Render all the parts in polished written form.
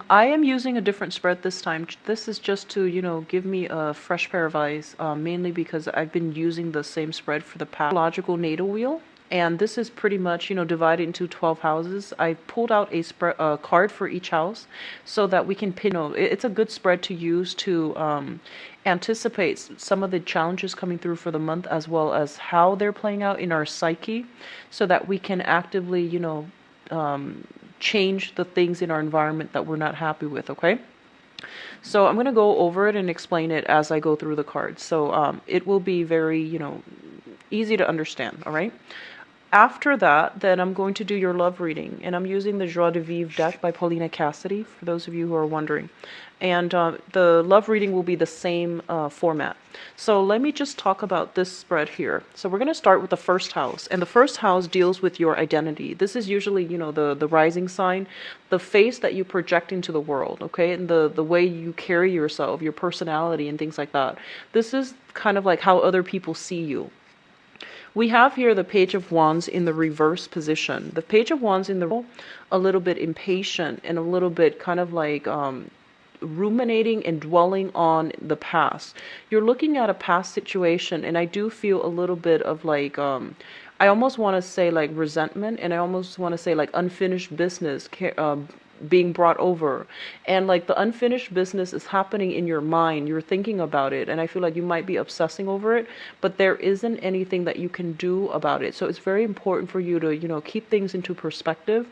I am using a different spread this time. This is just to, give me a fresh pair of eyes, mainly because I've been using the same spread for the past logical natal wheel. And this is pretty much, divided into 12 houses. I pulled out a card for each house so that we can pin. It's a good spread to use to anticipate some of the challenges coming through for the month, as well as how they're playing out in our psyche, so that we can actively, change the things in our environment that we're not happy with, okay? So I'm going to go over it and explain it as I go through the cards. So it will be very, easy to understand, all right? After that, then I'm going to do your love reading, and I'm using the Joie de Vivre deck by Paulina Cassidy, for those of you who are wondering. And the love reading will be the same format. So let me just talk about this spread here. So we're going to start with the first house, and the first house deals with your identity. This is usually, the rising sign, the face that you project into the world, okay, and the way you carry yourself, your personality, and things like that. This is kind of like how other people see you. We have here the Page of Wands in the reverse position. The Page of Wands in the a little bit impatient and a little bit kind of like ruminating and dwelling on the past. You're looking at a past situation, and I do feel a little bit of like I almost want to say like resentment, and I almost want to say like unfinished business being brought over, and like the unfinished business is happening in your mind. You're thinking about it, and I feel like you might be obsessing over it, but there isn't anything that you can do about it. So it's very important for you to keep things into perspective.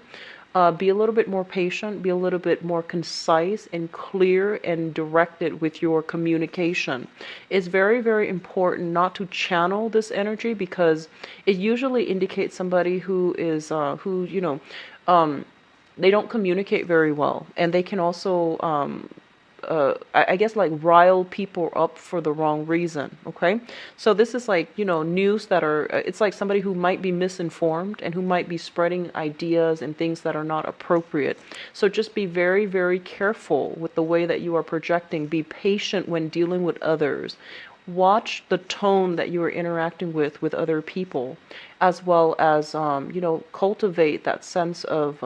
Be a little bit more patient, be a little bit more concise and clear and directed with your communication. It's very, very important not to channel this energy, because it usually indicates somebody who is, they don't communicate very well, and they can also I guess like rile people up for the wrong reason, okay? So this is like, news that are, it's like somebody who might be misinformed and who might be spreading ideas and things that are not appropriate. So just be very, very careful with the way that you are projecting. Be patient when dealing with others. Watch the tone that you are interacting with other people, as well as, cultivate that sense of,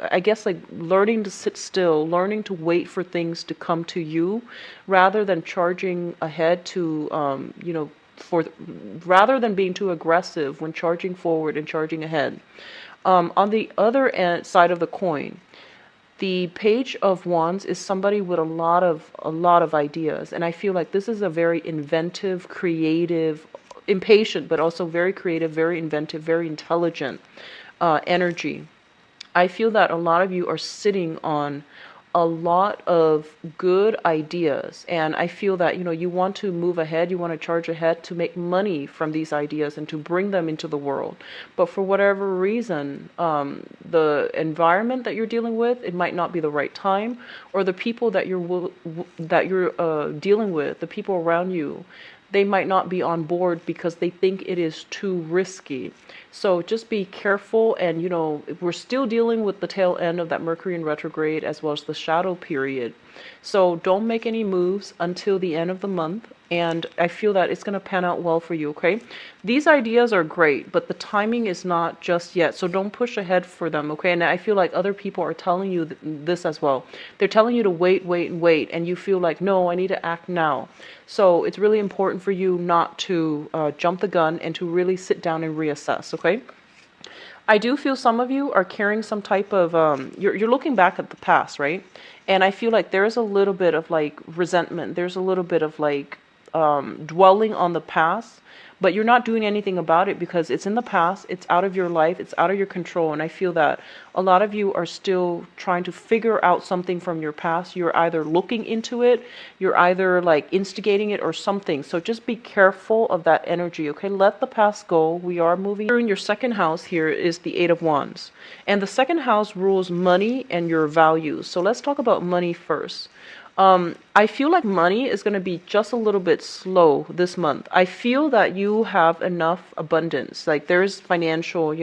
I guess like learning to sit still, learning to wait for things to come to you, rather than charging ahead to, rather than being too aggressive when charging forward and charging ahead. On the other side of the coin, the Page of Wands is somebody with a lot of ideas, and I feel like this is a very inventive, creative, impatient, but also very creative, very inventive, very intelligent energy. I feel that a lot of you are sitting on a lot of good ideas, and I feel that you want to move ahead, you want to charge ahead to make money from these ideas and to bring them into the world. But for whatever reason, the environment that you're dealing with, it might not be the right time, or the people that you're dealing with, the people around you, they might not be on board because they think it is too risky. So just be careful, and we're still dealing with the tail end of that Mercury in retrograde, as well as the shadow period. So don't make any moves until the end of the month, and I feel that it's going to pan out well for you, okay? These ideas are great, but the timing is not just yet, so don't push ahead for them, okay? And I feel like other people are telling you this as well. They're telling you to wait, wait, and wait, and you feel like, no, I need to act now. So it's really important for you not to jump the gun, and to really sit down and reassess, okay? I do feel some of you are carrying some type of, you're looking back at the past, right? And I feel like there's a little bit of like resentment. There's a little bit of like dwelling on the past, but you're not doing anything about it because it's in the past, it's out of your life, it's out of your control. And I feel that a lot of you are still trying to figure out something from your past. You're either looking into it, you're either like instigating it or something. So just be careful of that energy, okay? Let the past go. We are moving. In your second house here is the Eight of Wands. And the second house rules money and your values. So let's talk about money first. I feel like money is going to be just a little bit slow this month. I feel that you have enough abundance. Like there's financial,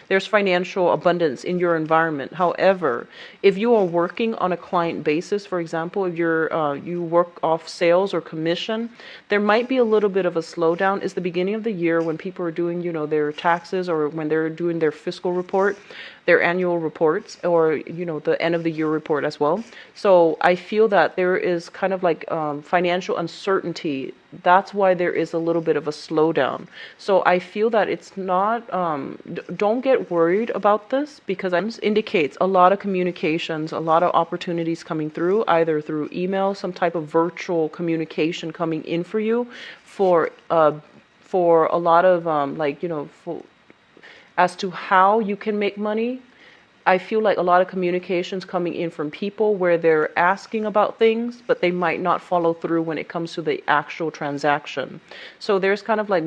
there's financial abundance in your environment. However, if you are working on a client basis, for example, if you work off sales or commission, there might be a little bit of a slowdown. It's the beginning of the year when people are doing, their taxes, or when they're doing their fiscal report, their annual reports, or the end of the year report as well. So I feel that there is kind of like financial uncertainty. That's why there is a little bit of a slowdown. So I feel that it's not, don't get worried about this, because it indicates a lot of communications, a lot of opportunities coming through, either through email, some type of virtual communication coming in for you, for a lot of as to how you can make money. I feel like a lot of communications coming in from people where they're asking about things, but they might not follow through when it comes to the actual transaction. So there's kind of like,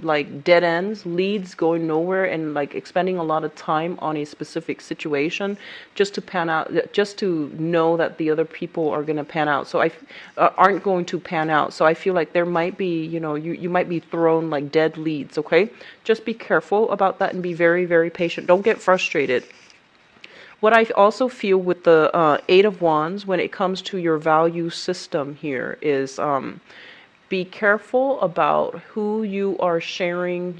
like dead ends, leads going nowhere, and like expending a lot of time on a specific situation just to pan out, just to know that the other people are going to pan out. So aren't going to pan out. So I feel like there might be, you might be thrown like dead leads. Okay. Just be careful about that and be very, very patient. Don't get frustrated. What I also feel with the Eight of Wands when it comes to your value system here is be careful about who you are sharing,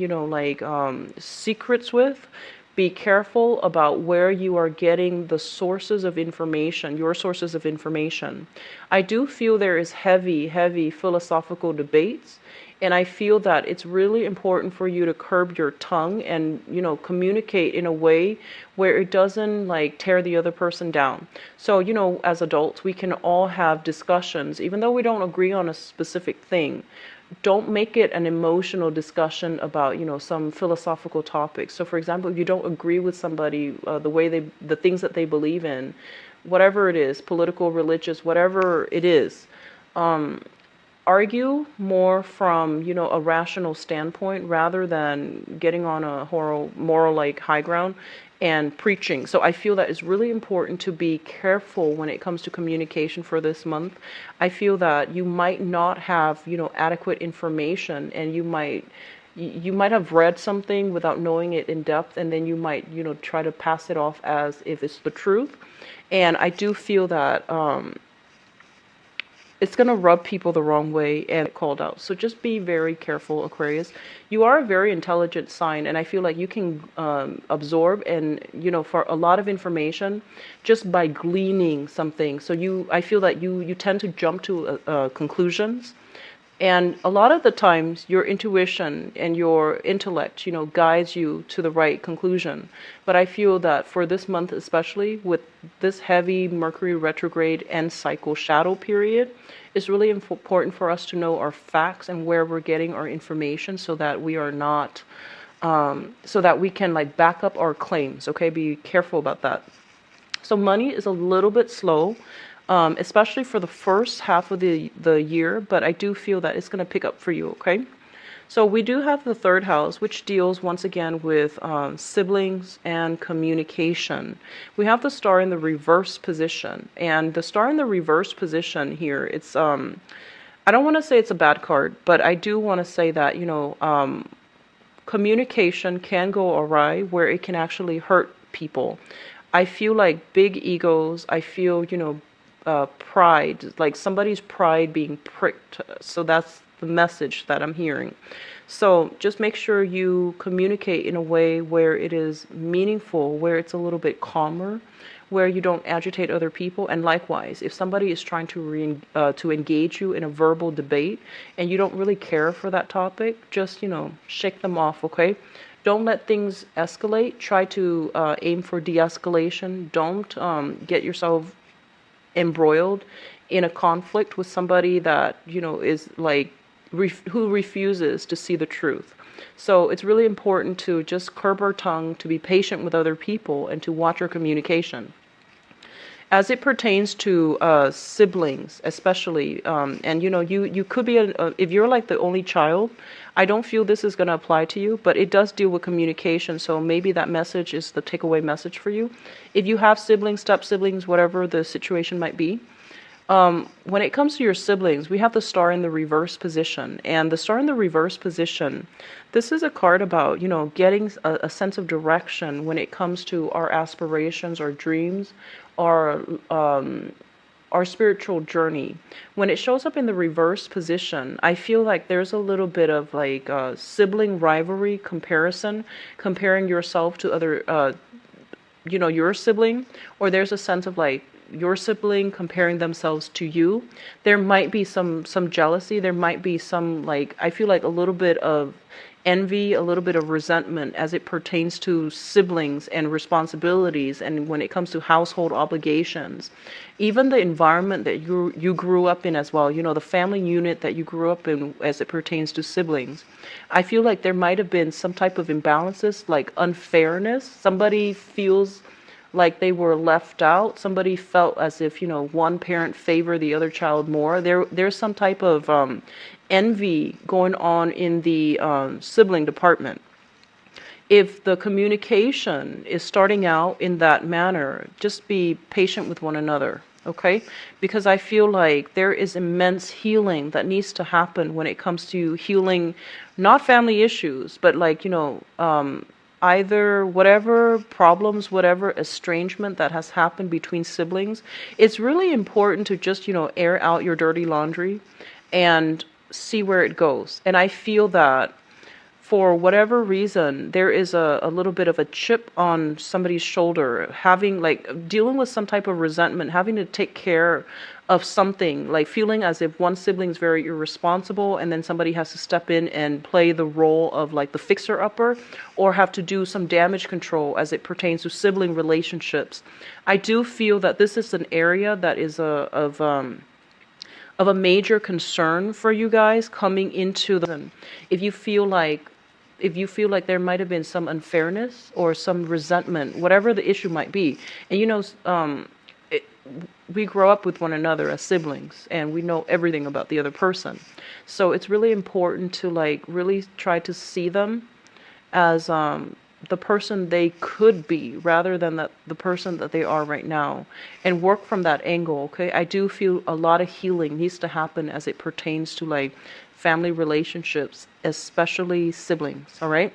secrets with. Be careful about where you are getting the sources of information, your sources of information. I do feel there is heavy, heavy philosophical debates. And I feel that it's really important for you to curb your tongue and, communicate in a way where it doesn't like tear the other person down. So, as adults, we can all have discussions, even though we don't agree on a specific thing. Don't make it an emotional discussion about, some philosophical topics. So, for example, if you don't agree with somebody, the things that they believe in, whatever it is, political, religious, whatever it is, argue more from, a rational standpoint rather than getting on a moral like high ground and preaching. So I feel that it's really important to be careful when it comes to communication for this month. I feel that you might not have, adequate information, and you might have read something without knowing it in depth, and then you might, try to pass it off as if it's the truth. And I do feel that it's going to rub people the wrong way and get called out. So just be very careful, Aquarius. You are a very intelligent sign, and I feel like you can absorb and, for a lot of information just by gleaning something. So I feel that you tend to jump to conclusions. And a lot of the times your intuition and your intellect, guides you to the right conclusion. But I feel that for this month, especially with this heavy Mercury retrograde and cycle shadow period, it's really important for us to know our facts and where we're getting our information, so that we are not, so that we can like back up our claims. Okay, be careful about that. So money is a little bit slow. Especially for the first half of the year, but I do feel that it's going to pick up for you, okay? So we do have the third house, which deals once again with siblings and communication. We have the star in the reverse position, and the star in the reverse position here, it's, I don't want to say it's a bad card, but I do want to say that, communication can go awry where it can actually hurt people. I feel like big egos, I feel, pride, like somebody's pride being pricked. So that's the message that I'm hearing. So just make sure you communicate in a way where it is meaningful, where it's a little bit calmer, where you don't agitate other people. And likewise, if somebody is trying to engage you in a verbal debate and you don't really care for that topic, just, shake them off, okay? Don't let things escalate. Try to aim for de-escalation. Don't get yourself embroiled in a conflict with somebody that, is like, who refuses to see the truth. So it's really important to just curb our tongue, to be patient with other people, and to watch our communication. As it pertains to siblings, especially, and you could be if you're like the only child, I don't feel this is going to apply to you, but it does deal with communication. So maybe that message is the takeaway message for you. If you have siblings, step siblings, whatever the situation might be, When it comes to your siblings, we have the star in the reverse position. And the star in the reverse position, this is a card about, getting a sense of direction when it comes to our aspirations, our dreams, our our spiritual journey. When it shows up in the reverse position, I feel like there's a little bit of like sibling rivalry comparison, comparing yourself to other, your sibling, or there's a sense of like your sibling comparing themselves to you. There might be some jealousy. There might be some, like, I feel like a little bit of envy, a little bit of resentment as it pertains to siblings and responsibilities, and when it comes to household obligations, even the environment that you grew up in as well, the family unit that you grew up in as it pertains to siblings. I feel like there might have been some type of imbalances, like unfairness. Somebody feels like they were left out. Somebody felt as if, one parent favored the other child more. There's some type of envy going on in the sibling department. If the communication is starting out in that manner, just be patient with one another, okay? Because I feel like there is immense healing that needs to happen when it comes to healing, not family issues, but like, either whatever problems, whatever estrangement that has happened between siblings. It's really important to just, air out your dirty laundry and see where it goes. And I feel that for whatever reason, there is a little bit of a chip on somebody's shoulder, having like dealing with some type of resentment, having to take care of something, like feeling as if one sibling's very irresponsible and then somebody has to step in and play the role of like the fixer-upper, or have to do some damage control as it pertains to sibling relationships. I do feel that this is an area that is of a major concern for you guys coming into the. If you feel like there might have been some unfairness or some resentment, whatever the issue might be, and we grow up with one another as siblings, and we know everything about the other person, so it's really important to like really try to see them as the person they could be rather than the person that they are right now, and work from that angle. Okay, I do feel a lot of healing needs to happen as it pertains to like family relationships, especially siblings. All right.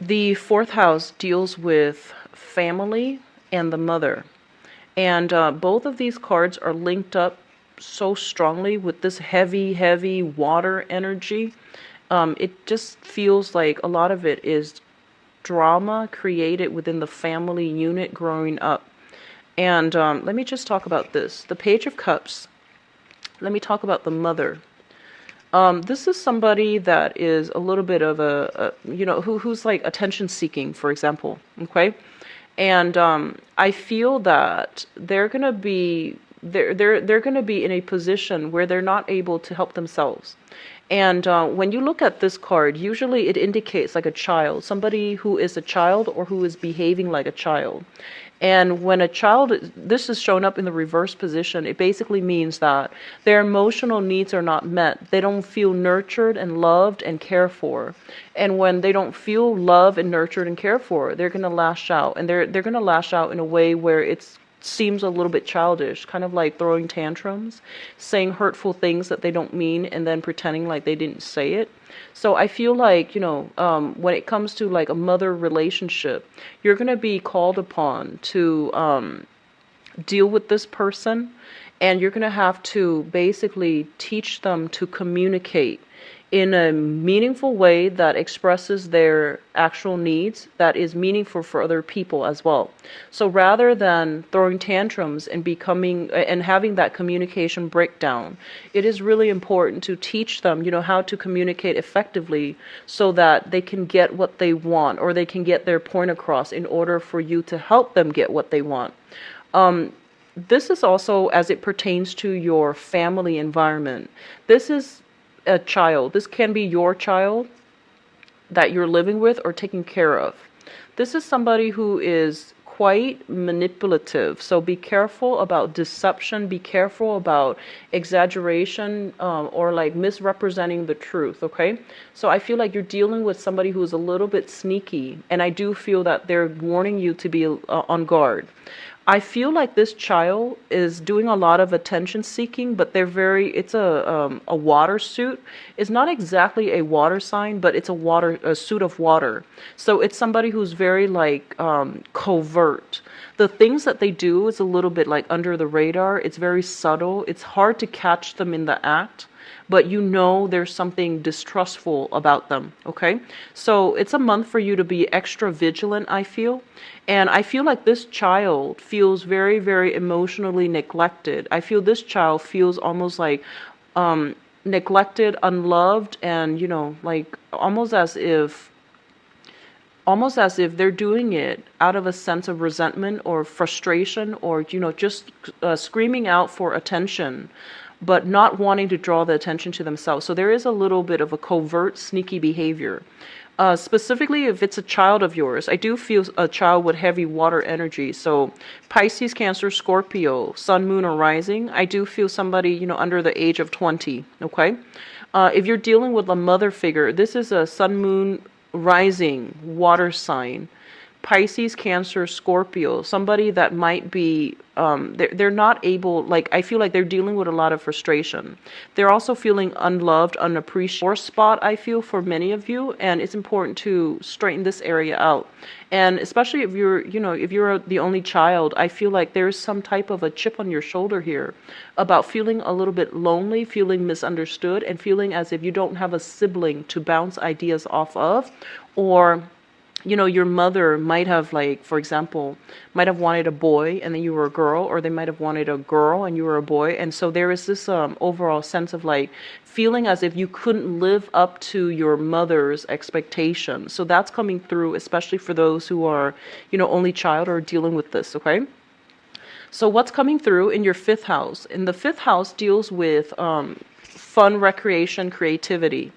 The fourth house deals with family and the mother, and both of these cards are linked up so strongly with this heavy water energy. It just feels like a lot of it is drama created within the family unit growing up. And let me just talk about this. The Page of Cups. Let me talk about the mother. This is somebody that is a little bit of who's like attention seeking, for example. Okay. And I feel that they're gonna be in a position where they're not able to help themselves. And when you look at this card, usually it indicates like a child, somebody who is a child or who is behaving like a child. And when a child, this is shown up in the reverse position, it basically means that their emotional needs are not met. They don't feel nurtured and loved and cared for. And when they don't feel loved and nurtured and cared for, they're going to lash out. And they're going to lash out in a way where it seems a little bit childish, kind of like throwing tantrums, saying hurtful things that they don't mean, and then pretending like they didn't say it. So I feel like, when it comes to like a mother relationship, you're going to be called upon to deal with this person, and you're going to have to basically teach them to communicate in a meaningful way that expresses their actual needs, that is meaningful for other people as well. So rather than throwing tantrums and having that communication breakdown, it is really important to teach them, how to communicate effectively so that they can get what they want, or they can get their point across in order for you to help them get what they want. This is also as it pertains to your family environment. This is a child. This can be your child that you're living with or taking care of. This is somebody who is quite manipulative. So be careful about deception. Be careful about exaggeration or like misrepresenting the truth. Okay. So I feel like you're dealing with somebody who's a little bit sneaky, and I do feel that they're warning you to be on guard. I feel like this child is doing a lot of attention seeking, but it's a water suit. It's not exactly a water sign, but it's a suit of water. So it's somebody who's very like covert. The things that they do is a little bit like under the radar. It's very subtle. It's hard to catch them in the act, but you know there's something distrustful about them, okay? So it's a month for you to be extra vigilant, I feel. And I feel like this child feels very, very emotionally neglected. I feel this child feels almost like neglected, unloved, and, like almost as if they're doing it out of a sense of resentment or frustration or, just screaming out for attention, but not wanting to draw the attention to themselves. So there is a little bit of a covert, sneaky behavior. Specifically, if it's a child of yours, I do feel a child with heavy water energy. So Pisces, Cancer, Scorpio, Sun, Moon, or Rising, I do feel somebody, under the age of 20, okay? If you're dealing with a mother figure, this is a Sun, Moon, Rising, water sign. Pisces, Cancer, Scorpio, somebody that might be, they're not able, like, I feel like they're dealing with a lot of frustration. They're also feeling unloved, unappreciated. Sore spot, I feel, for many of you, and it's important to straighten this area out. And especially if you're the only child, I feel like there's some type of a chip on your shoulder here about feeling a little bit lonely, feeling misunderstood, and feeling as if you don't have a sibling to bounce ideas off of, or your mother might have, like, for example, might have wanted a boy and then you were a girl, or they might have wanted a girl and you were a boy. And so there is this overall sense of like feeling as if you couldn't live up to your mother's expectations. So that's coming through, especially for those who are, only child or dealing with this, okay? So what's coming through in your fifth house? And the fifth house deals with fun, recreation, creativity.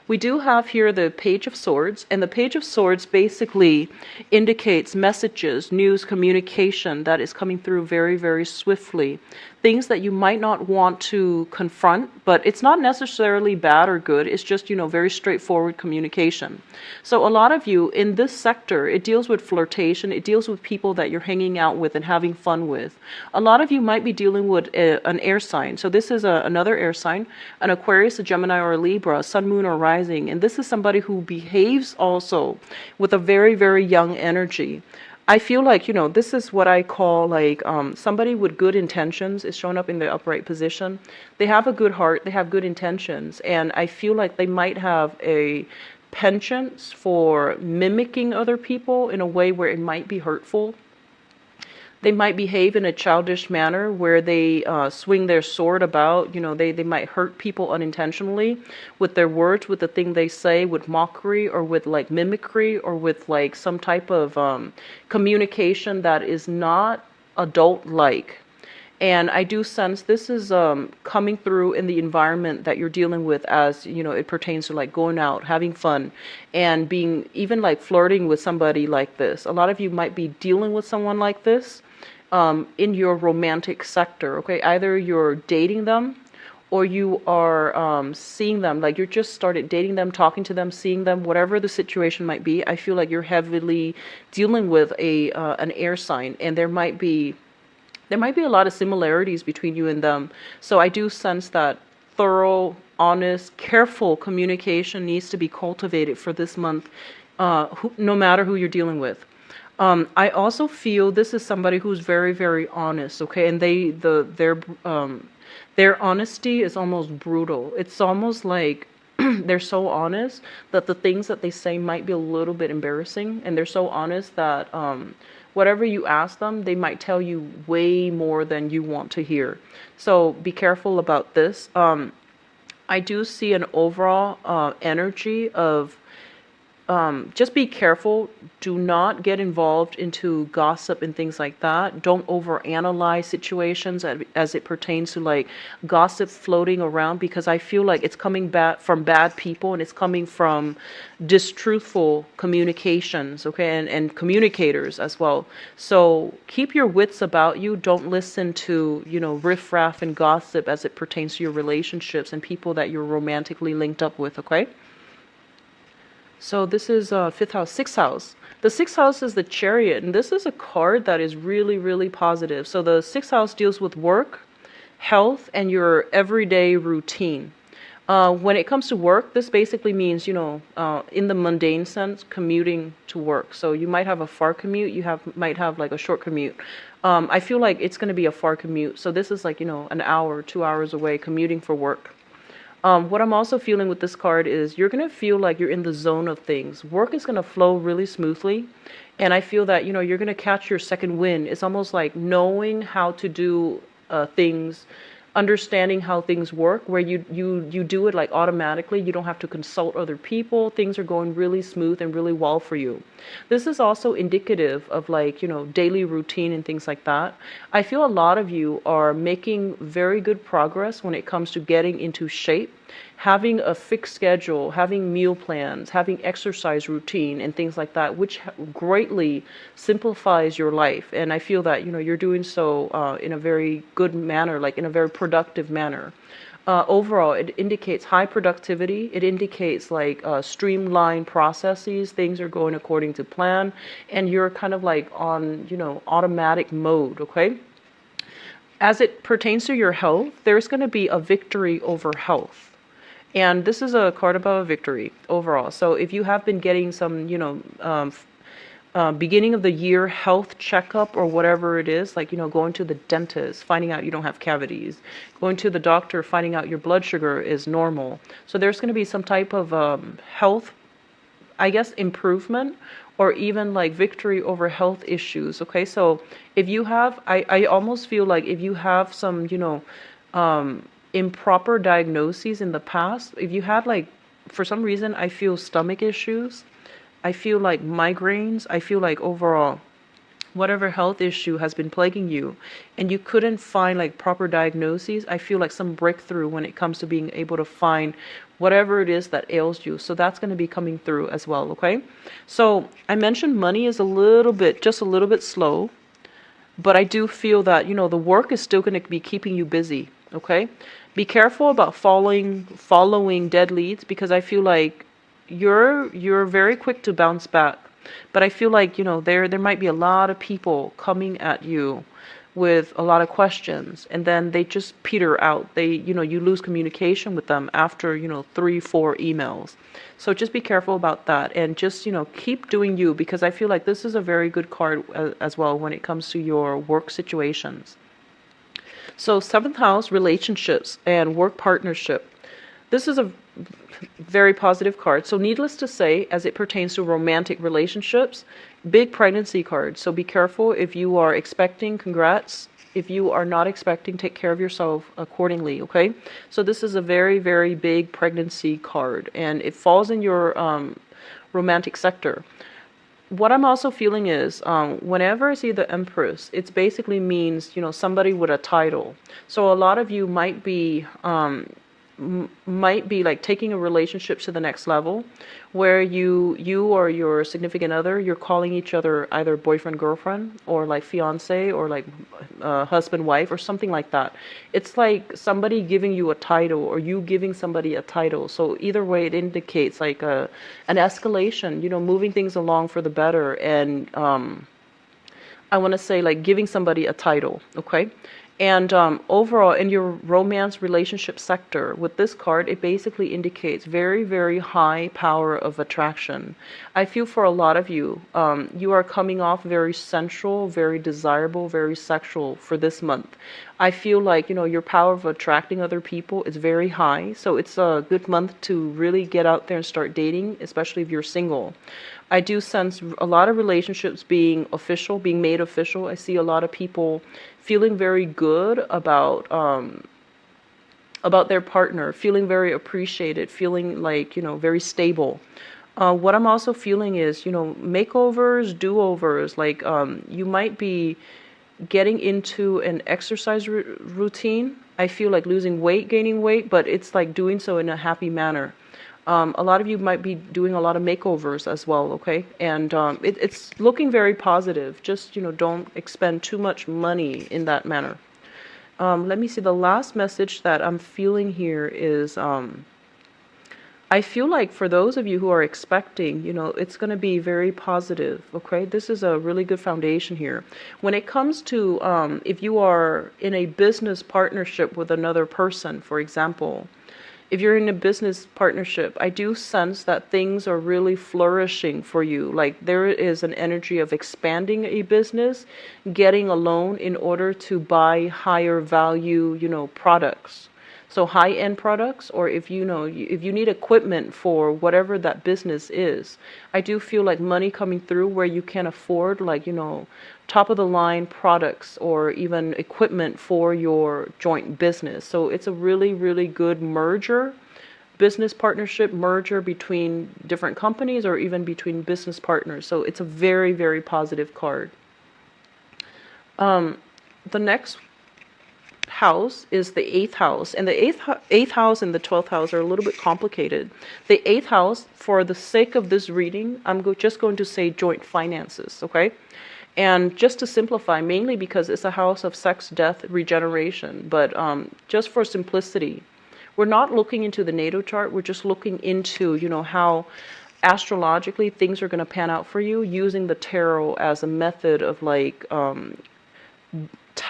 We do have here the Page of Swords, and the Page of Swords basically indicates messages, news, communication that is coming through very, very swiftly. Things that you might not want to confront, but it's not necessarily bad or good. It's just, very straightforward communication. So a lot of you in this sector, it deals with flirtation. It deals with people that you're hanging out with and having fun with. A lot of you might be dealing with an air sign. So this is another air sign, an Aquarius, a Gemini, or a Libra, Sun, Moon, or Rising. And this is somebody who behaves also with a very, very young energy. I feel like, this is what I call like somebody with good intentions is showing up in the upright position. They have a good heart. They have good intentions. And I feel like they might have a penchant for mimicking other people in a way where it might be hurtful. They might behave in a childish manner where they swing their sword about. They might hurt people unintentionally with their words, with the thing they say, with mockery or with like mimicry or with like some type of communication that is not adult-like. And I do sense this is coming through in the environment that you're dealing with as, it pertains to like going out, having fun, and being even like flirting with somebody like this. A lot of you might be dealing with someone like this in your romantic sector, okay? Either you're dating them or you are seeing them, like you just started dating them, talking to them, seeing them, whatever the situation might be. I feel like you're heavily dealing with an air sign, and there might be a lot of similarities between you and them. So I do sense that thorough, honest, careful communication needs to be cultivated for this month, no matter who you're dealing with. I also feel this is somebody who's very, very honest, okay? And their honesty is almost brutal. It's almost like they're so honest that the things that they say might be a little bit embarrassing, and they're so honest that whatever you ask them, they might tell you way more than you want to hear. So be careful about this. I do see an overall energy of just be careful. Do not get involved into gossip and things like that. Don't overanalyze situations as it pertains to like gossip floating around, because I feel like it's coming back from bad people and it's coming from distruthful communications, okay, and communicators as well. So keep your wits about you. Don't listen to, riffraff and gossip as it pertains to your relationships and people that you're romantically linked up with, okay? So this is fifth house, sixth house. The sixth house is the Chariot, and this is a card that is really, really positive. So the sixth house deals with work, health, and your everyday routine. When it comes to work, this basically means, in the mundane sense, commuting to work. So you might have a far commute, might have like a short commute. I feel like it's going to be a far commute. So this is like, an hour, 2 hours away commuting for work. What I'm also feeling with this card is you're going to feel like you're in the zone of things. Work is going to flow really smoothly. And I feel that, you're going to catch your second wind. It's almost like knowing how to do things, understanding how things work, where you do it like automatically. You don't have to consult other people. Things are going really smooth and really well for you. This is also indicative of like, daily routine and things like that. I feel a lot of you are making very good progress when it comes to getting into shape, having a fixed schedule, having meal plans, having exercise routine and things like that, which greatly simplifies your life. And I feel that, you're doing so in a very good manner, like in a very productive manner. Overall, it indicates high productivity. It indicates like streamlined processes. Things are going according to plan, and you're kind of like on, automatic mode, okay? As it pertains to your health, there's going to be a victory over health. And this is a card about a victory overall. So if you have been getting some, beginning of the year health checkup or whatever it is, like, going to the dentist, finding out you don't have cavities, going to the doctor, finding out your blood sugar is normal. So there's going to be some type of health, I guess, improvement, or even like victory over health issues. Okay, so if you have, I almost feel like if you have some, improper diagnoses in the past, if you had like, for some reason, I feel stomach issues, I feel like migraines, I feel like overall, whatever health issue has been plaguing you, and you couldn't find like proper diagnoses, I feel like some breakthrough when it comes to being able to find whatever it is that ails you. So that's going to be coming through as well, okay? So I mentioned money is just a little bit slow, but I do feel that, the work is still going to be keeping you busy, okay? Be careful about following dead leads, because I feel like you're very quick to bounce back. But I feel like, there might be a lot of people coming at you with a lot of questions, and then they just peter out. You lose communication with them after, 3-4 emails. So just be careful about that, and just, keep doing you, because I feel like this is a very good card as well when it comes to your work situations. So seventh house, relationships and work partnership. This is a very positive card. So needless to say, as it pertains to romantic relationships, big pregnancy card. So be careful if you are expecting, congrats. If you are not expecting, take care of yourself accordingly, okay? So this is a very, very big pregnancy card, and it falls in your romantic sector. What I'm also feeling is whenever I see the Empress, it basically means, somebody with a title. So a lot of you might be like taking a relationship to the next level, where you or your significant other, you're calling each other either boyfriend, girlfriend, or like fiance, or like husband, wife, or something like that. It's like somebody giving you a title, or you giving somebody a title. So either way, it indicates like an escalation, moving things along for the better. And I want to say like giving somebody a title, okay? And overall, in your romance relationship sector, with this card, it basically indicates very, very high power of attraction. I feel for a lot of you, you are coming off very sensual, very desirable, very sexual for this month. I feel like, your power of attracting other people is very high. So it's a good month to really get out there and start dating, especially if you're single. I do sense a lot of relationships being official, being made official. I see a lot of people feeling very good about their partner, feeling very appreciated, feeling like, very stable. What I'm also feeling is, makeovers, do-overs, like you might be getting into an exercise routine. I feel like losing weight, gaining weight, but it's like doing so in a happy manner. A lot of you might be doing a lot of makeovers as well, okay? And it's looking very positive. Just, don't expend too much money in that manner. Let me see. The last message that I'm feeling here is I feel like for those of you who are expecting, it's going to be very positive. Okay, this is a really good foundation here. When it comes to if you are in a business partnership with another person, for example, if you're in a business partnership, I do sense that things are really flourishing for you. Like there is an energy of expanding a business, getting a loan in order to buy higher value, products. So high-end products, or if if you need equipment for whatever that business is, I do feel like money coming through where you can afford like, top of the line products or even equipment for your joint business. So it's a really, really good merger, business partnership merger between different companies or even between business partners. So it's a very, very positive card. The next house is the eighth house, and the eighth house and the 12th house are a little bit complicated. The eighth house, for the sake of this reading, I'm just going to say joint finances, okay? And just to simplify, mainly because it's a house of sex, death, regeneration, but just for simplicity, we're not looking into the natal chart, we're just looking into, how astrologically things are going to pan out for you using the tarot as a method of like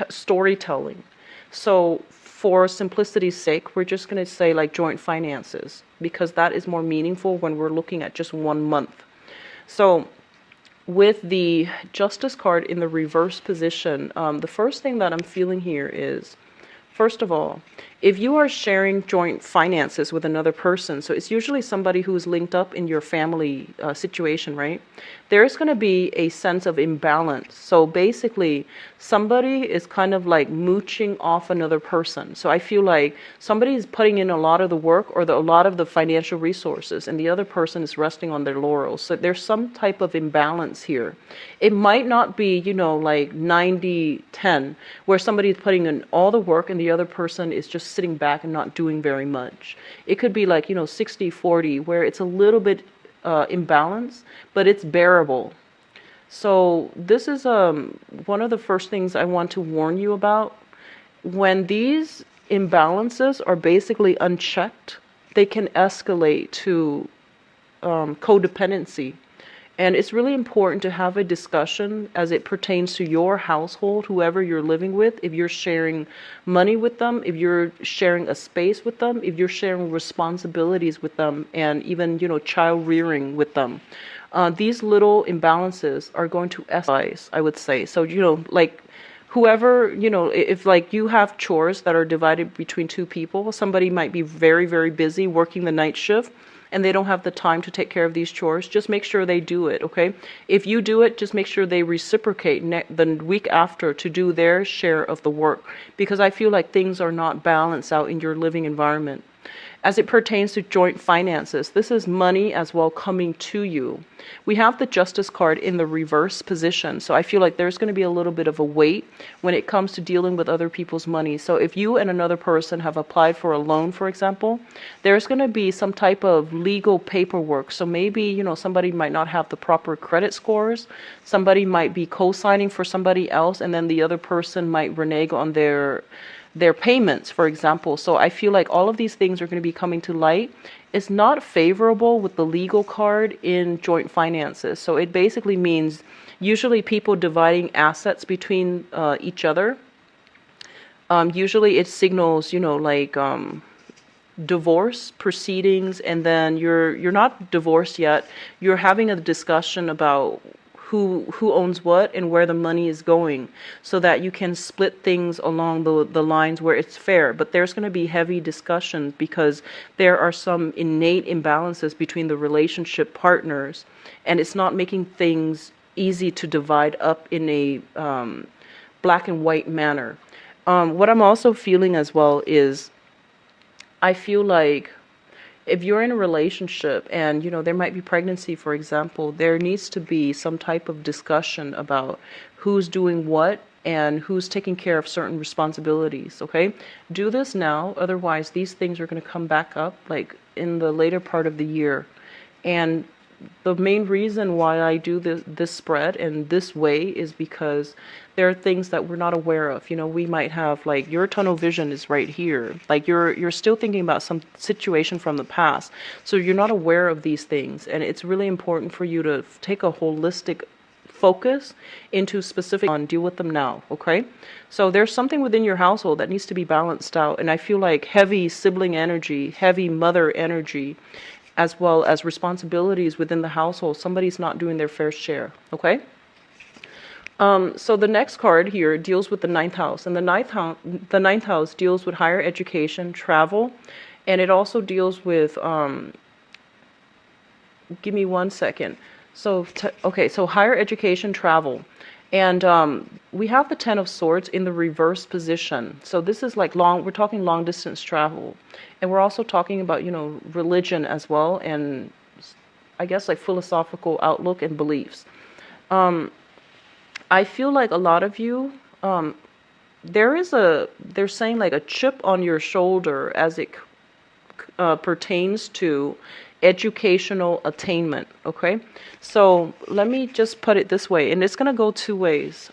storytelling. So for simplicity's sake, we're just going to say like joint finances because that is more meaningful when we're looking at just 1 month. So with the Justice card in the reverse position, the first thing that I'm feeling here is, first of all, if you are sharing joint finances with another person, so it's usually somebody who's linked up in your family situation, right? There's going to be a sense of imbalance. So basically, somebody is kind of like mooching off another person. So I feel like somebody is putting in a lot of the work or a lot of the financial resources, and the other person is resting on their laurels. So there's some type of imbalance here. It might not be, like 90-10, where somebody is putting in all the work and the other person is just sitting back and not doing very much. It could be like 60-40, where it's a little bit imbalanced, but it's bearable. So this is one of the first things I want to warn you about. When these imbalances are basically unchecked, they can escalate to codependency. And it's really important to have a discussion as it pertains to your household, whoever you're living with, if you're sharing money with them, if you're sharing a space with them, if you're sharing responsibilities with them, and even, child rearing with them. These little imbalances are going to escalate, I would say. So, like whoever, if like you have chores that are divided between two people, somebody might be very, very busy working the night shift, and they don't have the time to take care of these chores, just make sure they do it, okay? If you do it, just make sure they reciprocate the week after to do their share of the work, because I feel like things are not balanced out in your living environment. As it pertains to joint finances, this is money as well coming to you. We have the Justice card in the reverse position, so I feel like there's going to be a little bit of a weight when it comes to dealing with other people's money. So if you and another person have applied for a loan, for example, there's going to be some type of legal paperwork. So maybe, somebody might not have the proper credit scores. Somebody might be co-signing for somebody else, and then the other person might renege on their payments, for example. So I feel like all of these things are going to be coming to light. It's not favorable with the legal card in joint finances. So it basically means usually people dividing assets between each other. Usually it signals, like divorce proceedings, and then you're not divorced yet. You're having a discussion about who owns what and where the money is going, so that you can split things along the lines where it's fair. But there's going to be heavy discussions because there are some innate imbalances between the relationship partners, and it's not making things easy to divide up in a black and white manner. What I'm also feeling as well is I feel like if you're in a relationship and, there might be pregnancy, for example, there needs to be some type of discussion about who's doing what and who's taking care of certain responsibilities, okay? Do this now, otherwise these things are going to come back up like in the later part of the year. And the main reason why I do this spread and this way is because there are things that we're not aware of. We might have, like, your tunnel vision is right here. Like, you're still thinking about some situation from the past. So you're not aware of these things, and it's really important for you to take a holistic focus into specific on deal with them now. Okay, so there's something within your household that needs to be balanced out, and I feel like heavy sibling energy, heavy mother energy, as well as responsibilities within the household, somebody's not doing their fair share. Okay, so the next card here deals with the ninth house, and the ninth house deals with higher education, travel, and it also deals with give me one second. So, so higher education, travel. And we have the Ten of Swords in the reverse position. So this is like we're talking long distance travel. And we're also talking about, religion as well. And I guess like philosophical outlook and beliefs. I feel like a lot of you, they're saying like a chip on your shoulder as it pertains to educational attainment. Okay, so let me just put it this way, and it's going to go two ways.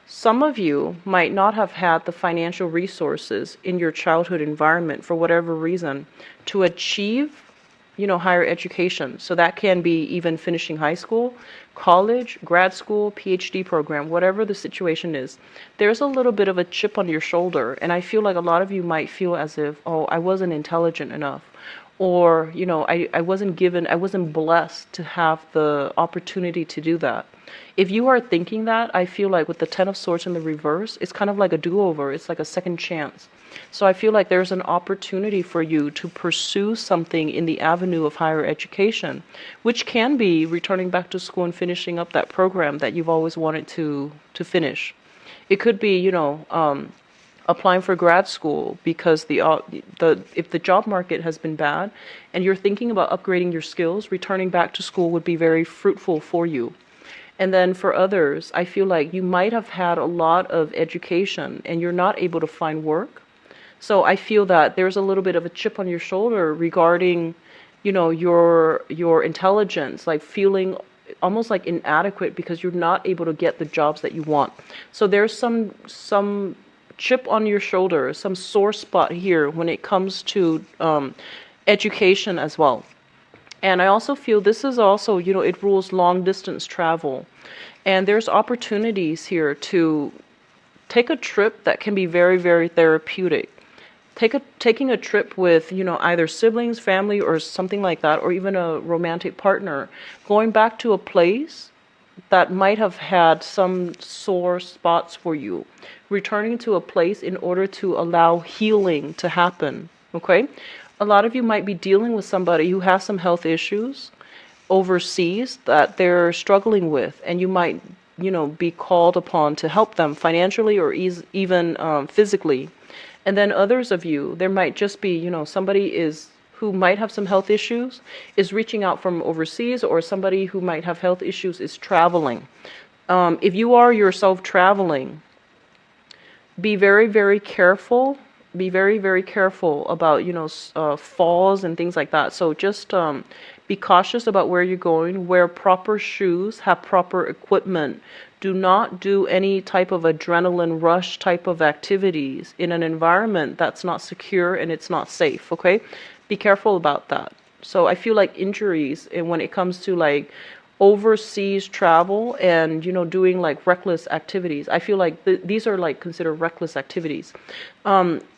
Some of you might not have had the financial resources in your childhood environment for whatever reason to achieve, higher education. So that can be even finishing high school, college, grad school, PhD program, whatever the situation is. There's a little bit of a chip on your shoulder, and I feel like a lot of you might feel as if, oh, I wasn't intelligent enough. Or, I wasn't blessed to have the opportunity to do that. If you are thinking that, I feel like with the Ten of Swords in the reverse, it's kind of like a do-over. It's like a second chance. So I feel like there's an opportunity for you to pursue something in the avenue of higher education, which can be returning back to school and finishing up that program that you've always wanted to finish. It could be, applying for grad school because if the job market has been bad and you're thinking about upgrading your skills, returning back to school would be very fruitful for you. And then for others, I feel like you might have had a lot of education and you're not able to find work. So I feel that there's a little bit of a chip on your shoulder regarding, your intelligence, like feeling almost like inadequate because you're not able to get the jobs that you want. So there's some chip on your shoulder, some sore spot here when it comes to education as well. And I also feel this is also, it rules long distance travel. And there's opportunities here to take a trip that can be very, very therapeutic. Taking a trip with, either siblings, family, or something like that, or even a romantic partner, going back to a place that might have had some sore spots for you, returning to a place in order to allow healing to happen. Okay, a lot of you might be dealing with somebody who has some health issues overseas that they're struggling with, and you might be called upon to help them financially or even physically. And then others of you, there might just be somebody who might have some health issues is reaching out from overseas, or somebody who might have health issues is traveling. If you are yourself traveling, be very, very careful. Be very, very careful about, falls and things like that. So just be cautious about where you're going. Wear proper shoes. Have proper equipment. Do not do any type of adrenaline rush type of activities in an environment that's not secure and it's not safe, okay? Be careful about that. So I feel like injuries, and when it comes to like overseas travel and doing like reckless activities, I feel like these are like considered reckless activities.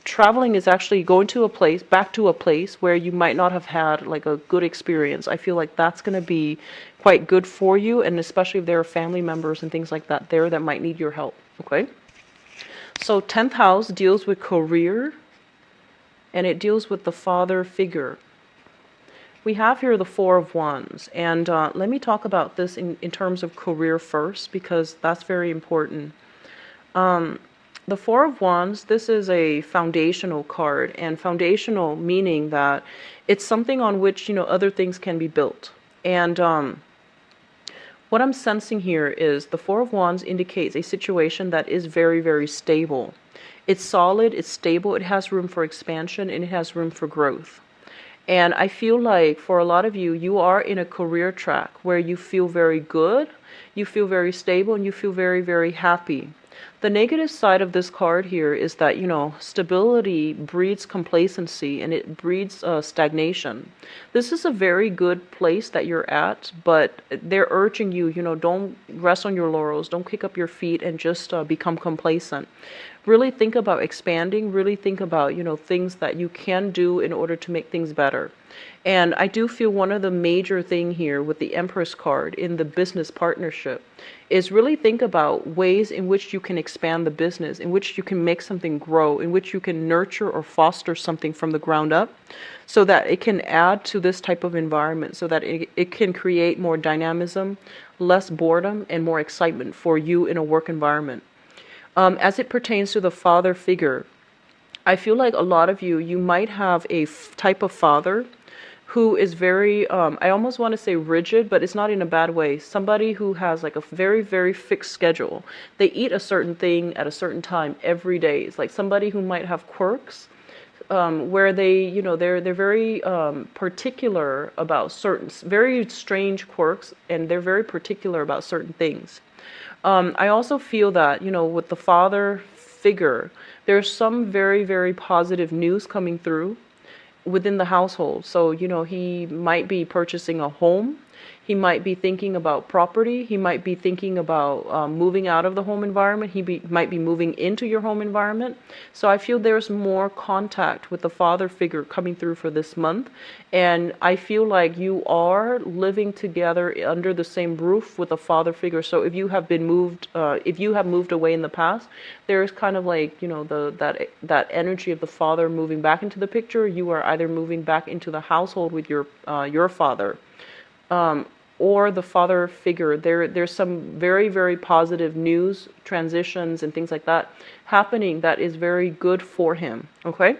Traveling is actually going to back to a place where you might not have had like a good experience. I feel like that's going to be quite good for you, and especially if there are family members and things like that there that might need your help. Okay, so 10th house deals with career, and it deals with the father figure. We have here the Four of Wands, and let me talk about this in terms of career first, because that's very important. The Four of Wands, this is a foundational card, and foundational meaning that it's something on which, other things can be built. And what I'm sensing here is the Four of Wands indicates a situation that is very, very stable. It's solid, it's stable, it has room for expansion, and it has room for growth. And I feel like for a lot of you, you are in a career track where you feel very good, you feel very stable, and you feel very, very happy. The negative side of this card here is that, stability breeds complacency and it breeds stagnation. This is a very good place that you're at, but they're urging you, don't rest on your laurels, don't kick up your feet and just become complacent. Really think about expanding, really think about, things that you can do in order to make things better. And I do feel one of the major thing here with the Empress card in the business partnership is really think about ways in which you can expand the business, in which you can make something grow, in which you can nurture or foster something from the ground up so that it can add to this type of environment, so that it can create more dynamism, less boredom, and more excitement for you in a work environment. As it pertains to the father figure, I feel like a lot of you might have a type of father who is very, I almost want to say rigid, but it's not in a bad way. Somebody who has like a very, very fixed schedule. They eat a certain thing at a certain time every day. It's like somebody who might have quirks, where they, they're very particular about certain, very strange quirks, and they're very particular about certain things. I also feel that, with the father figure, there's some very, very positive news coming through within the household. So, he might be purchasing a home. He might be thinking about property. He might be thinking about moving out of the home environment. Might be moving into your home environment. So I feel there's more contact with the father figure coming through for this month. And I feel like you are living together under the same roof with a father figure. So if you have been moved, if you have moved away in the past, there's kind of like, that energy of the father moving back into the picture. You are either moving back into the household with your father. Or the father figure. There's some very, very positive news, transitions, and things like that happening that is very good for him. Okay?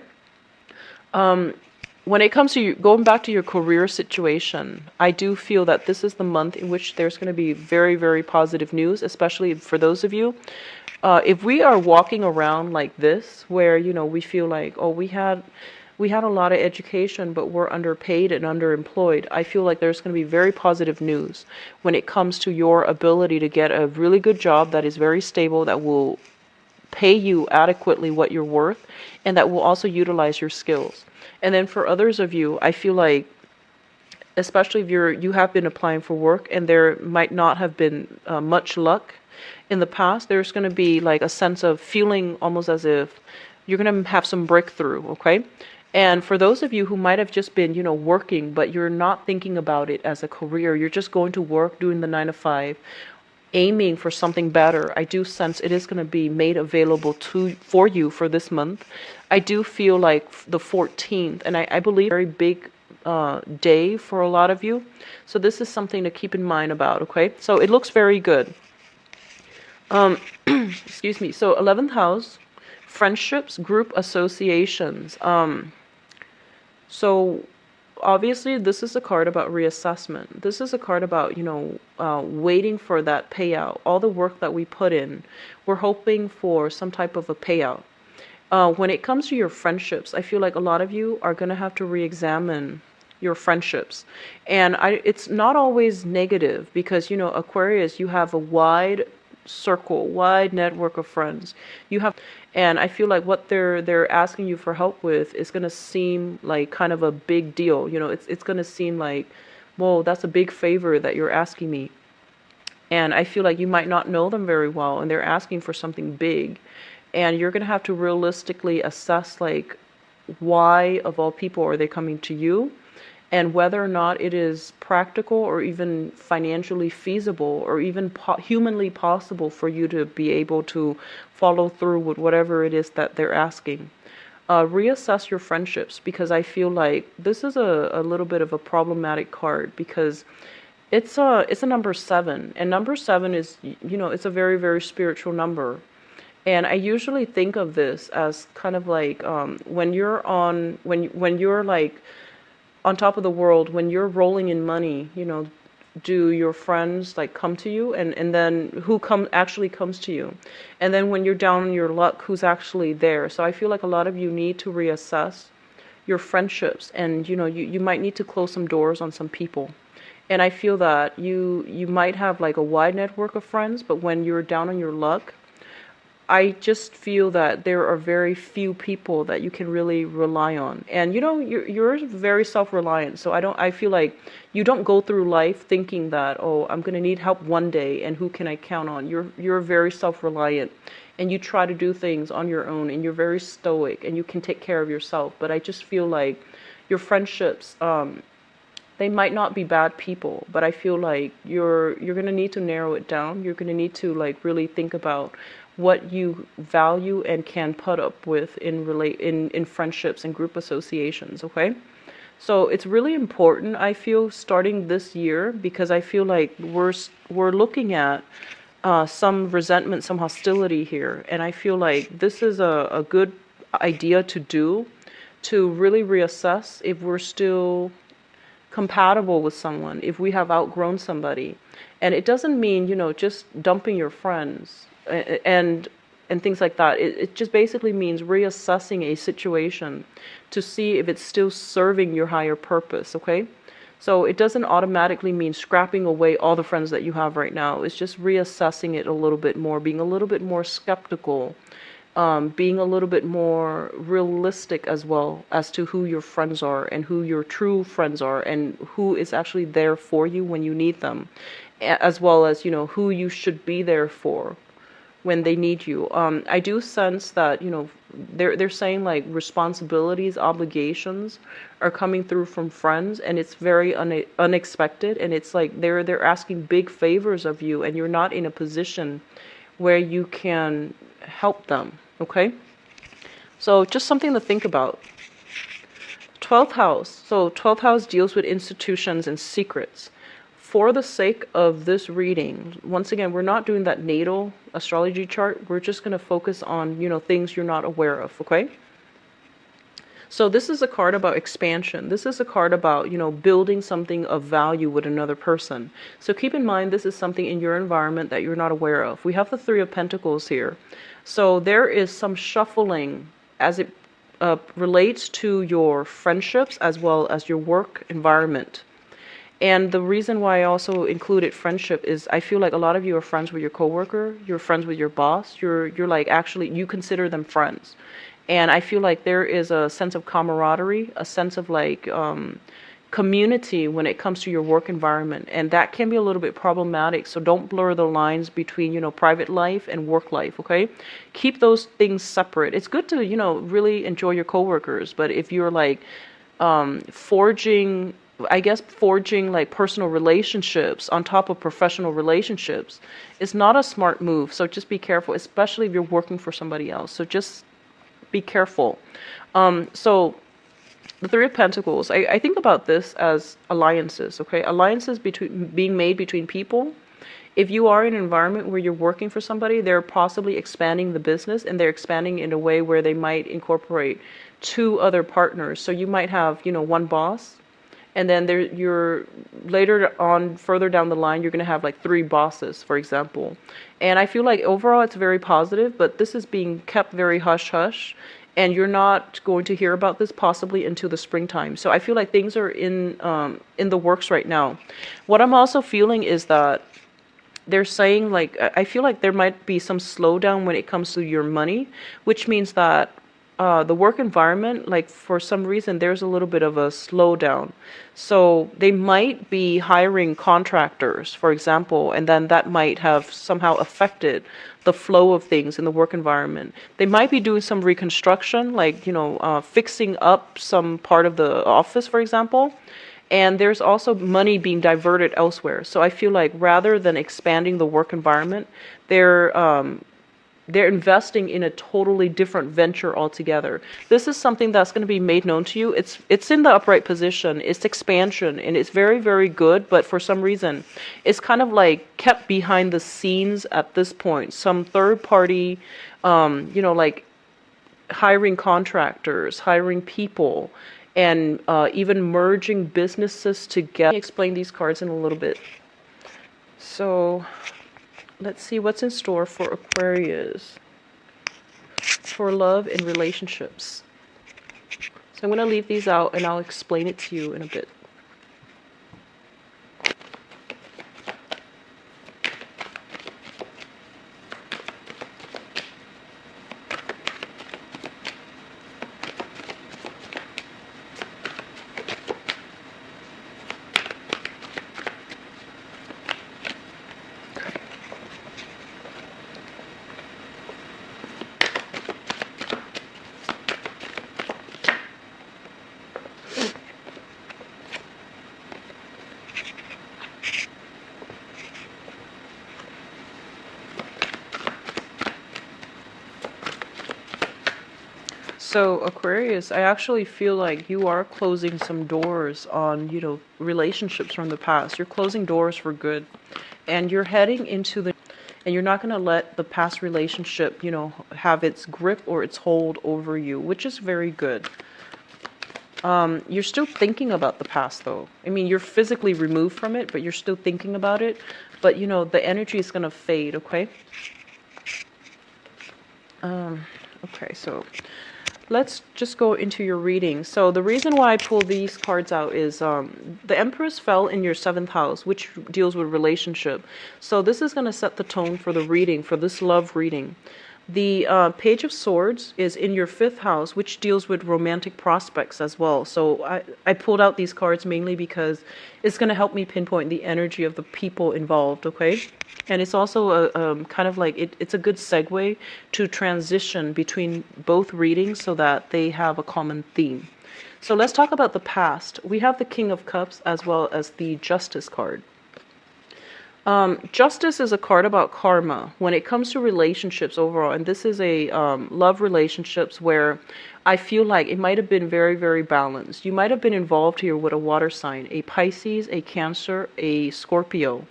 When it comes to going back to your career situation, I do feel that this is the month in which there's going to be very, very positive news, especially for those of you. If we are walking around like this, where, we feel like, oh, we had a lot of education, but we're underpaid and underemployed, I feel like there's going to be very positive news when it comes to your ability to get a really good job that is very stable, that will pay you adequately what you're worth, and that will also utilize your skills. And then for others of you, I feel like, especially if you have been applying for work and there might not have been much luck in the past, there's going to be like a sense of feeling almost as if you're going to have some breakthrough, okay? And for those of you who might have just been, working, but you're not thinking about it as a career, you're just going to work, doing the 9 to 5, aiming for something better, I do sense it is going to be made available for you for this month. I do feel like the 14th, and I believe very big day for a lot of you. So this is something to keep in mind about, okay? So it looks very good. Excuse me. So 11th house, friendships, group associations. So obviously this is a card about reassessment. This is a card about, waiting for that payout. All the work that we put in, we're hoping for some type of a payout. When it comes to your friendships, I feel like a lot of you are going to have to re-examine your friendships. And it's not always negative because, Aquarius, you have a wide circle, wide network of friends. And I feel like what they're asking you for help with is going to seem like kind of a big deal. It's going to seem like, whoa, that's a big favor that you're asking me. And I feel like you might not know them very well and they're asking for something big. And you're going to have to realistically assess, like, why of all people are they coming to you? And whether or not it is practical or even financially feasible or even humanly possible for you to be able to follow through with whatever it is that they're asking. Reassess your friendships, because I feel like this is a little bit of a problematic card because it's a number 7, and number 7 is, it's a very, very spiritual number. And I usually think of this as kind of like when you're like on top of the world, when you're rolling in money, do your friends like come to you, and then who actually comes to you? And then when you're down on your luck, who's actually there? So I feel like a lot of you need to reassess your friendships, and you might need to close some doors on some people. And I feel that you might have like a wide network of friends, but when you're down on your luck, I just feel that there are very few people that you can really rely on. And you're very self-reliant. So I feel like you don't go through life thinking that, oh, I'm going to need help one day and who can I count on? You're very self-reliant, and you try to do things on your own, and you're very stoic, and you can take care of yourself. But I just feel like your friendships, they might not be bad people, but I feel like you're going to need to narrow it down. You're going to need to like really think about what you value and can put up with in friendships and group associations, okay? So it's really important, I feel, starting this year, because I feel like we're looking at some resentment, some hostility here, and I feel like this is a good idea to do, to really reassess if we're still compatible with someone, if we have outgrown somebody. And it doesn't mean, just dumping your friends and things like that. It just basically means reassessing a situation to see if it's still serving your higher purpose, okay? So it doesn't automatically mean scrapping away all the friends that you have right now. It's just reassessing it a little bit more, being a little bit more skeptical, being a little bit more realistic as well as to who your friends are and who your true friends are and who is actually there for you when you need them, as well as, who you should be there for when they need you. I do sense that, they're saying like responsibilities, obligations are coming through from friends, and it's very unexpected, and it's like they're asking big favors of you, and you're not in a position where you can help them, okay? So just something to think about. 12th house. So 12th house deals with institutions and secrets. For the sake of this reading, once again, we're not doing that natal astrology chart. We're just going to focus on, things you're not aware of, okay? So this is a card about expansion. This is a card about, building something of value with another person. So keep in mind, this is something in your environment that you're not aware of. We have the Three of Pentacles here. So there is some shuffling as it relates to your friendships as well as your work environment. And the reason why I also included friendship is I feel like a lot of you are friends with your coworker, you're friends with your boss, you're like actually, you consider them friends. And I feel like there is a sense of camaraderie, a sense of like community when it comes to your work environment. And that can be a little bit problematic. So don't blur the lines between, private life and work life, okay? Keep those things separate. It's good to, really enjoy your coworkers. But if you're like forging like personal relationships on top of professional relationships is not a smart move. So just be careful, especially if you're working for somebody else. So just be careful. So the Three of Pentacles, I think about this as alliances, okay? Alliances being made between people. If you are in an environment where you're working for somebody, they're possibly expanding the business, and they're expanding in a way where they might incorporate two other partners. So you might have, one boss, and then you're later on, further down the line, you're going to have like three bosses, for example. And I feel like overall it's very positive, but this is being kept very hush-hush. And you're not going to hear about this possibly until the springtime. So I feel like things are in the works right now. What I'm also feeling is that they're saying, like, I feel like there might be some slowdown when it comes to your money, which means that the work environment, like for some reason, there's a little bit of a slowdown. So they might be hiring contractors, for example, and then that might have somehow affected the flow of things in the work environment. They might be doing some reconstruction, like, fixing up some part of the office, for example. And there's also money being diverted elsewhere. So I feel like rather than expanding the work environment, they're investing in a totally different venture altogether. This is something that's going to be made known to you. It's in the upright position. It's expansion, and it's very, very good. But for some reason, it's kind of like kept behind the scenes at this point. Some third party, like hiring contractors, hiring people, and even merging businesses together. Let me explain these cards in a little bit. So let's see what's in store for Aquarius for love and relationships. I'm going to leave these out and I'll explain it to you in a bit. So Aquarius, I actually feel like you are closing some doors on, relationships from the past. You're closing doors for good. And you're heading into and you're not going to let the past relationship, have its grip or its hold over you, which is very good. You're still thinking about the past though. I mean, you're physically removed from it, but you're still thinking about it. But the energy is going to fade, okay? Okay, so let's just go into your reading. So the reason why I pull these cards out is the Empress fell in your 7th house, which deals with relationship. So this is going to set the tone for the reading, for this love reading. The Page of Swords is in your 5th house, which deals with romantic prospects as well. So I pulled out these cards mainly because it's going to help me pinpoint the energy of the people involved, okay? And it's also a kind of like, it's a good segue to transition between both readings so that they have a common theme. So let's talk about the past. We have the King of Cups as well as the Justice card. Justice is a card about karma when it comes to relationships overall, and this is a love relationships where I feel like it might have been very, very balanced. You might have been involved here with a water sign, a Pisces, a Cancer, a Scorpio,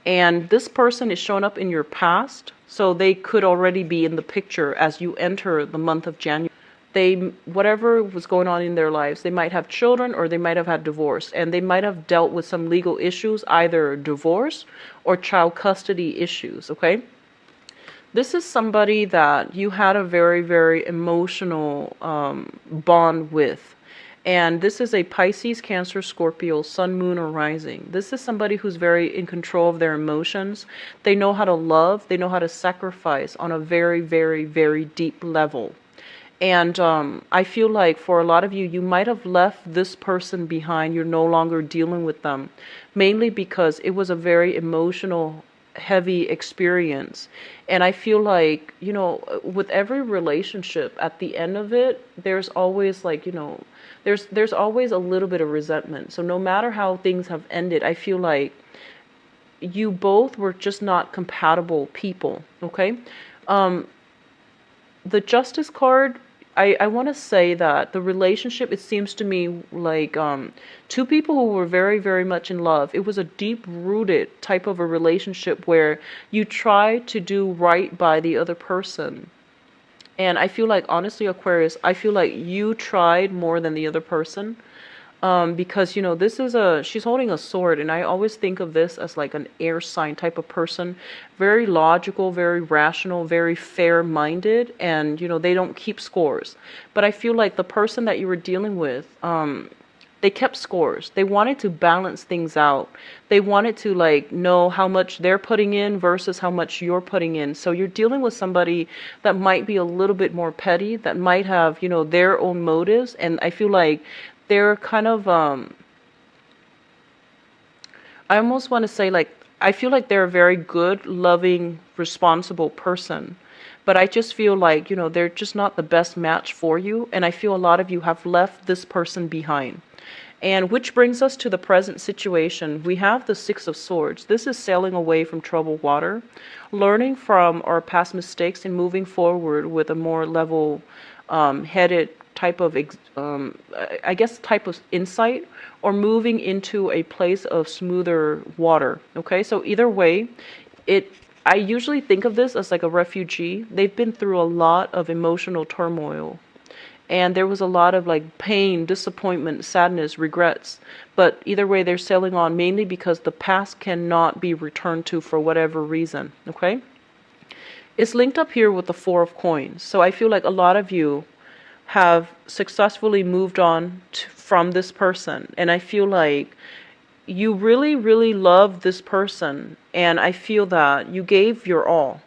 and this person is showing up in your past, so they could already be in the picture as you enter the month of January. Whatever was going on in their lives, they might have children or they might have had divorce, and they might have dealt with some legal issues, either divorce or child custody issues, okay? This is somebody that you had a very, very emotional bond with. And this is a Pisces, Cancer, Scorpio, Sun, Moon, or Rising. This is somebody who's very in control of their emotions. They know how to love. They know how to sacrifice on a very, very, very deep level. And I feel like for a lot of you, you might have left this person behind. You're no longer dealing with them, mainly because it was a very emotional, heavy experience. And I feel like, with every relationship, at the end of it, there's always like, there's always a little bit of resentment. So no matter how things have ended, I feel like you both were just not compatible people, okay? The Justice card, I want to say that the relationship, it seems to me like two people who were very, very much in love. It was a deep-rooted type of a relationship where you try to do right by the other person. And I feel like, honestly, Aquarius, I feel like you tried more than the other person. Because this is she's holding a sword, and I always think of this as like an air sign type of person, very logical, very rational, very fair-minded, and they don't keep scores. But I feel like the person that you were dealing with, they kept scores. They wanted to balance things out. They wanted to know how much they're putting in versus how much you're putting in. So you're dealing with somebody that might be a little bit more petty, that might have their own motives, and I feel like they're kind of, I almost want to say I feel like they're a very good, loving, responsible person. But I just feel like, they're just not the best match for you. And I feel a lot of you have left this person behind. And which brings us to the present situation. We have the Six of Swords. This is sailing away from troubled water, learning from our past mistakes and moving forward with a more level-headed type of, type of insight, or moving into a place of smoother water. Okay, so either way, I usually think of this as like a refugee. They've been through a lot of emotional turmoil, and there was a lot of pain, disappointment, sadness, regrets. But either way, they're sailing on, mainly because the past cannot be returned to for whatever reason. Okay, it's linked up here with the Four of Coins. So I feel like a lot of you have successfully moved on from this person. And I feel like you really, really love this person. And I feel that you gave your all.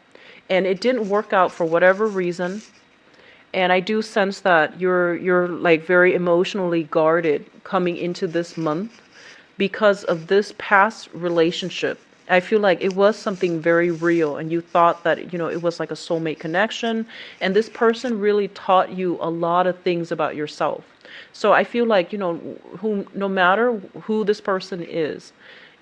And it didn't work out for whatever reason. And I do sense that you're like very emotionally guarded coming into this month because of this past relationship. I feel like it was something very real and you thought that, it was like a soulmate connection, and this person really taught you a lot of things about yourself. So I feel like, no matter who this person is,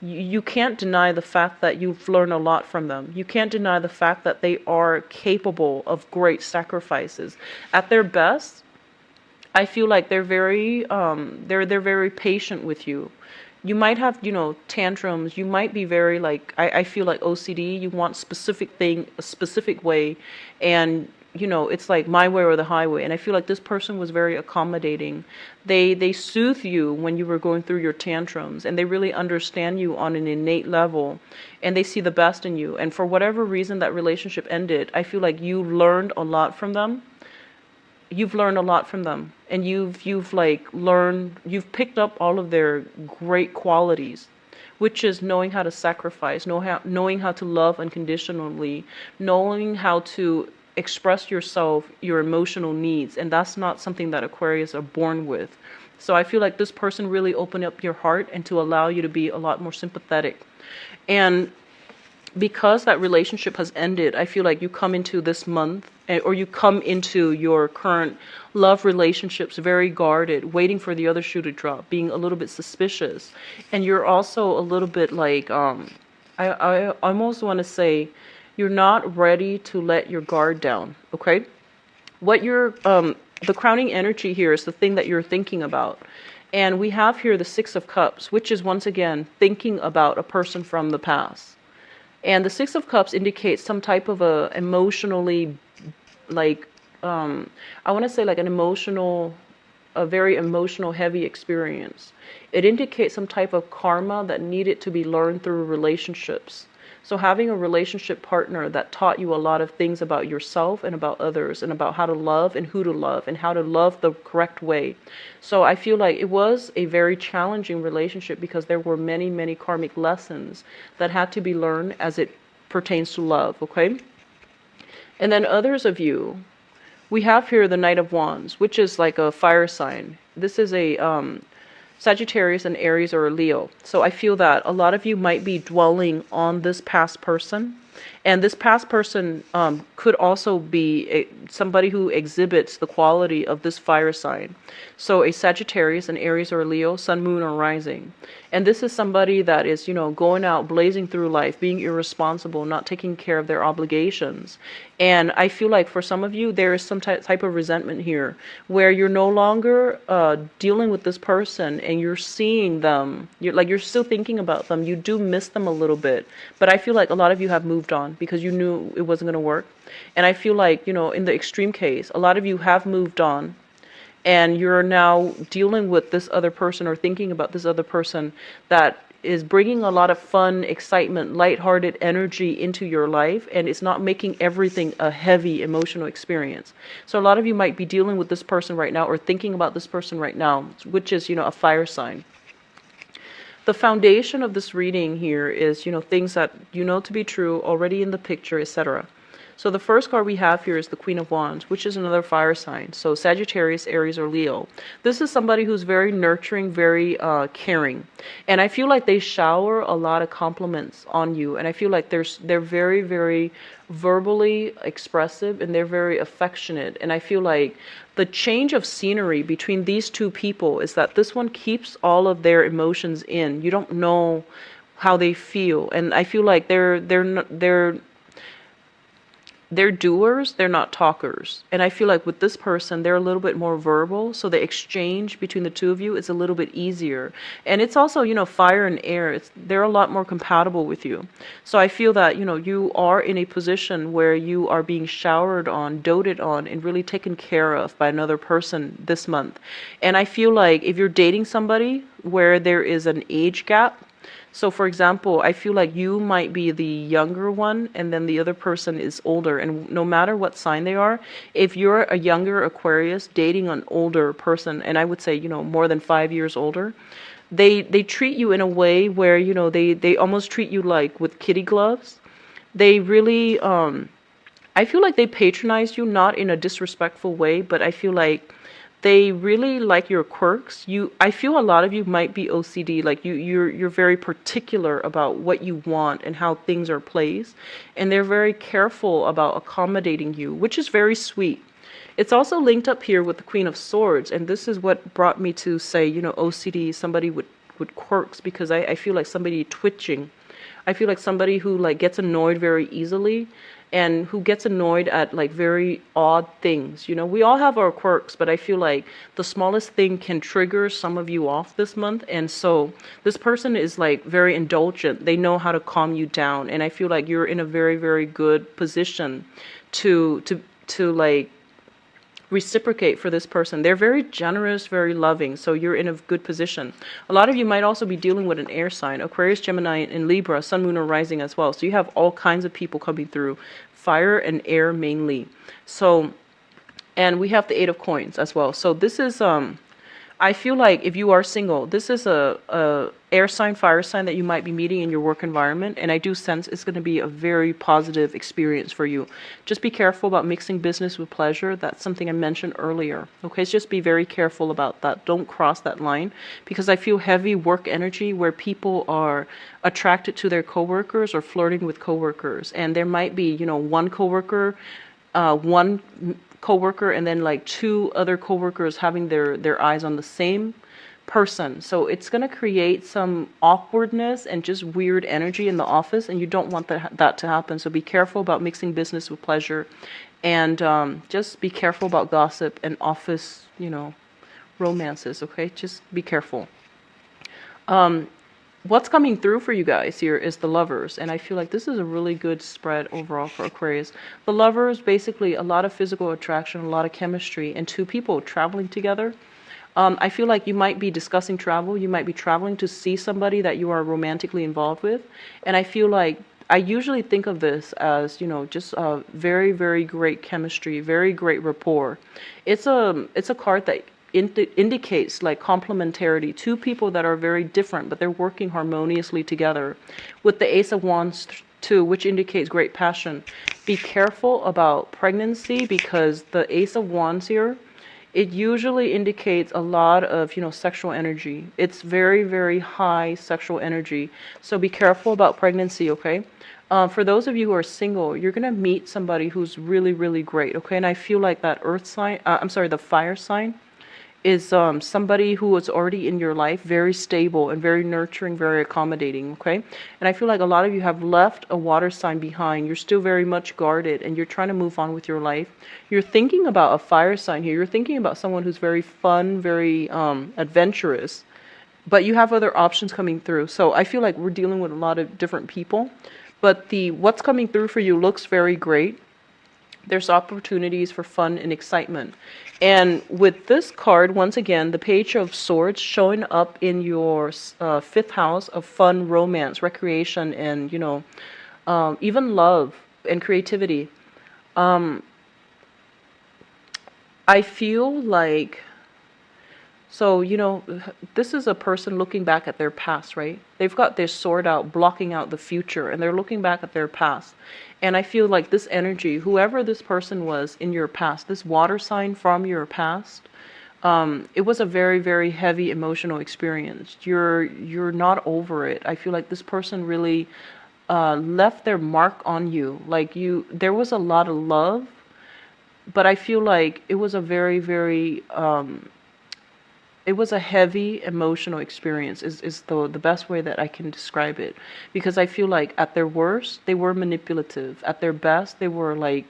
you can't deny the fact that you've learned a lot from them. You can't deny the fact that they are capable of great sacrifices. At their best, I feel like they're very patient with you. You might have, tantrums. You might be very like, I feel like OCD. You want specific thing, a specific way, and it's like my way or the highway. And I feel like this person was very accommodating. They soothe you when you were going through your tantrums, and they really understand you on an innate level, and they see the best in you. And for whatever reason that relationship ended, I feel like you learned a lot from them. You've learned a lot from them, and you've picked up all of their great qualities, which is knowing how to sacrifice, knowing how to love unconditionally, knowing how to express yourself, your emotional needs. And that's not something that Aquarius are born with. So I feel like this person really opened up your heart and to allow you to be a lot more sympathetic. And because that relationship has ended, I feel like you come into this month, or you come into your current love relationships very guarded, waiting for the other shoe to drop, being a little bit suspicious. And you're also a little bit like, I almost want to say, you're not ready to let your guard down, okay? The crowning energy here is the thing that you're thinking about. And we have here the Six of Cups, which is once again thinking about a person from the past. And the Six of Cups indicates some type of a emotionally, like, I want to say like a very emotional, heavy experience. It indicates some type of karma that needed to be learned through relationships. So having a relationship partner that taught you a lot of things about yourself and about others, and about how to love and who to love and how to love the correct way. So I feel like it was a very challenging relationship because there were many, many karmic lessons that had to be learned as it pertains to love, okay? And then others of you, we have here the Knight of Wands, which is like a fire sign. This is a Sagittarius, and Aries, or a Leo. So I feel that a lot of you might be dwelling on this past person. And this past person could also be somebody who exhibits the quality of this fire sign. So a Sagittarius, an Aries, or a Leo, sun, moon, or rising. And this is somebody that is, going out, blazing through life, being irresponsible, not taking care of their obligations. And I feel like for some of you, there is some type of resentment here where you're no longer dealing with this person and you're seeing them. You're still thinking about them. You do miss them a little bit. But I feel like a lot of you have moved on because you knew it wasn't going to work. And I feel like, in the extreme case, a lot of you have moved on. And you're now dealing with this other person or thinking about this other person that is bringing a lot of fun, excitement, lighthearted energy into your life, and it's not making everything a heavy emotional experience. So a lot of you might be dealing with this person right now or thinking about this person right now, which is, a fire sign. The foundation of this reading here is, things that you know to be true, already in the picture, etc. So the first card we have here is the Queen of Wands, which is another fire sign. So Sagittarius, Aries, or Leo. This is somebody who's very nurturing, very caring. And I feel like they shower a lot of compliments on you. And I feel like they're very, very verbally expressive, and they're very affectionate. And I feel like the change of scenery between these two people is that this one keeps all of their emotions in. You don't know how they feel. And I feel like they're doers, they're not talkers. And I feel like with this person, they're a little bit more verbal. So the exchange between the two of you is a little bit easier. And it's also, fire and air. They're a lot more compatible with you. So I feel that, you are in a position where you are being showered on, doted on, and really taken care of by another person this month. And I feel like if you're dating somebody where there is an age gap, So for example, I feel like you might be the younger one and then the other person is older. And no matter what sign they are, if you're a younger Aquarius dating an older person, and I would say, more than 5 years older, they treat you in a way where, they almost treat you like with kitty gloves. They really, I feel like they patronize you, not in a disrespectful way, but I feel like they really like your quirks. I feel a lot of you might be OCD, like you're very particular about what you want and how things are placed, and they're very careful about accommodating you, which is very sweet. It's also linked up here with the Queen of Swords, and this is what brought me to say, OCD, somebody with quirks, because I feel like somebody twitching. I feel like somebody who like gets annoyed very easily and who gets annoyed at like very odd things. We all have our quirks, but I feel like the smallest thing can trigger some of you off this month. And so this person is like very indulgent. They know how to calm you down. And I feel like you're in a very, very good position to like reciprocate for this person. They're very generous, very loving, so you're in a good position. A lot of you might also be dealing with an air sign, Aquarius, Gemini, and Libra, Sun, Moon, or Rising as well. So you have all kinds of people coming through, fire and air mainly. So, and we have the Eight of Coins as well. So this is, I feel like if you are single, this is a air sign, fire sign that you might be meeting in your work environment, and I do sense it's going to be a very positive experience for you. Just be careful about mixing business with pleasure. That's something I mentioned earlier. Okay, so just be very careful about that. Don't cross that line, because I feel heavy work energy where people are attracted to their coworkers or flirting with coworkers, and there might be, one coworker, and then like two other coworkers having their eyes on the same person. So it's going to create some awkwardness and just weird energy in the office, and you don't want that to happen. So be careful about mixing business with pleasure, and just be careful about gossip and office, romances. Okay, just be careful. What's coming through for you guys here is the Lovers, and I feel like this is a really good spread overall for Aquarius. The Lovers, basically a lot of physical attraction, a lot of chemistry, and two people traveling together. I feel like you might be discussing travel. You might be traveling to see somebody that you are romantically involved with, and I feel like I usually think of this as, just a very, very great chemistry, very great rapport. It's a card that indicates like complementarity, two people that are very different but they're working harmoniously together, with the Ace of Wands too, which indicates great passion. Be careful about pregnancy, because the Ace of Wands here, it usually indicates a lot of, sexual energy. It's very, very high sexual energy, so be careful about pregnancy. Okay, for those of you who are single, you're gonna meet somebody who's really, really great. Okay, and I feel like that earth sign, the fire sign, is somebody who is already in your life, very stable and very nurturing, very accommodating. Okay, and I feel like a lot of you have left a water sign behind. You're still very much guarded and you're trying to move on with your life. You're thinking about a fire sign here. You're thinking about someone who's very fun, very adventurous, but you have other options coming through. So I feel like we're dealing with a lot of different people, but what's coming through for you looks very great. There's opportunities for fun and excitement. And with this card, once again, the Page of Swords showing up in your fifth house of fun, romance, recreation, and, even love and creativity. I feel like, so, this is a person looking back at their past, right? They've got their sword out, blocking out the future, and they're looking back at their past. And I feel like this energy, whoever this person was in your past, this water sign from your past, it was a very, very heavy emotional experience. You're not over it. I feel like this person really left their mark on you. Like there was a lot of love, but I feel like it was a very, very it was a heavy emotional experience is the best way that I can describe it, because I feel like at their worst they were manipulative, at their best they were like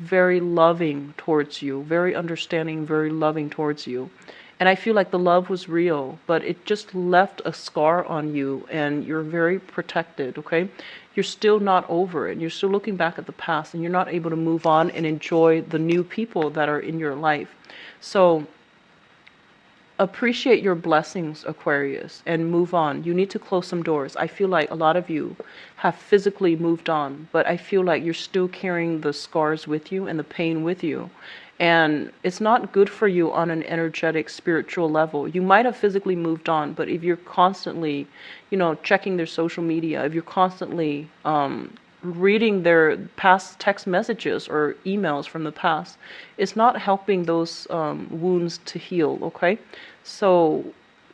very loving towards you, very understanding, very loving towards you. And I feel like the love was real, but it just left a scar on you, and you're very protected. Okay, you're still not over it. You're still looking back at the past, and you're not able to move on and enjoy the new people that are in your life. So appreciate your blessings, Aquarius, and move on. You need to close some doors. I feel like a lot of you have physically moved on, but I feel like you're still carrying the scars with you and the pain with you. And it's not good for you on an energetic, spiritual level. You might have physically moved on, but if you're constantly, checking their social media, if you're constantly reading their past text messages or emails from the past, it's not helping those wounds to heal, okay? So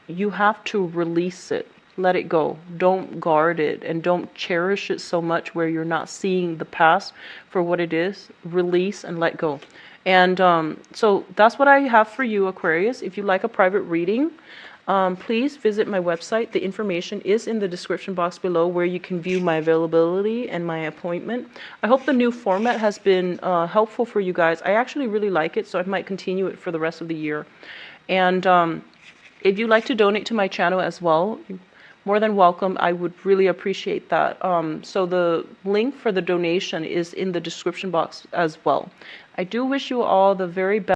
you have to release it. Let it go. Don't guard it and don't cherish it so much where you're not seeing the past for what it is. Release and let go. And so that's what I have for you, Aquarius. If you like a private reading, please visit my website. The information is in the description box below where you can view my availability and my appointment. I hope the new format has been helpful for you guys. I actually really like it, so I might continue it for the rest of the year. And if you'd like to donate to my channel as well, more than welcome. I would really appreciate that. So the link for the donation is in the description box as well. I do wish you all the very best.